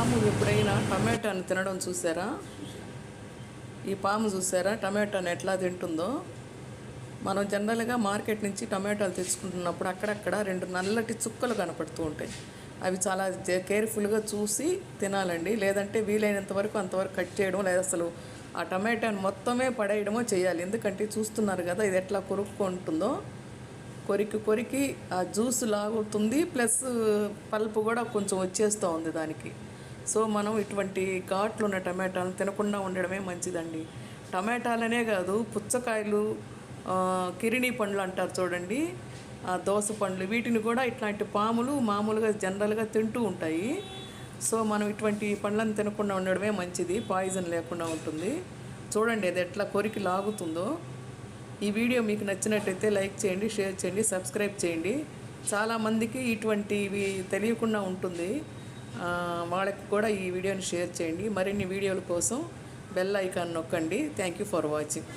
పాము ఎప్పుడైనా టమాటాను తినడం చూసారా? ఈ పాము చూసారా టమాటాను ఎట్లా తింటుందో? మనం జనరల్గా మార్కెట్ నుంచి టమాటాలు తెచ్చుకుంటున్నప్పుడు అక్కడక్కడ 2 నల్లటి చుక్కలు కనపడుతూ ఉంటాయి. అవి చాలా కేర్ఫుల్గా చూసి తినాలండి. లేదంటే వీలైనంత వరకు అంతవరకు కట్ చేయడం, లేదా అసలు ఆ టమాటాను మొత్తమే పడేయడమో చేయాలి. ఎందుకంటే చూస్తున్నారు కదా ఇది ఎట్లా కొరుక్కుంటుందో. కొరికి ఆ జ్యూస్ లాగుతుంది, ప్లస్ పల్పు కూడా కొంచెం వచ్చేస్తూ ఉంది దానికి. సో మనం ఇటువంటి ఘాట్లు ఉన్న టమాటాలను తినకుండా ఉండడమే మంచిదండి. టమాటాలనే కాదు, పుచ్చకాయలు, కిరిణి పండ్లు అంటారు చూడండి, దోస పండ్లు, వీటిని కూడా ఇట్లాంటి పాములు మామూలుగా జనరల్గా తింటూ ఉంటాయి. సో మనం ఇటువంటి పండ్లను తినకుండా ఉండడమే మంచిది, పాయిజన్ లేకుండా ఉంటుంది. చూడండి అది ఎట్లా కొరికి లాగుతుందో. ఈ వీడియో మీకు నచ్చినట్టయితే లైక్ చేయండి, షేర్ చేయండి, సబ్స్క్రైబ్ చేయండి. చాలామందికి ఇటువంటివి తెలియకుండా ఉంటుంది, వాళ్ళకి కూడా ఈ వీడియోని షేర్ చేయండి. మరిన్ని వీడియోల కోసం బెల్ ఐకాన్ నొక్కండి. Thank you for watching.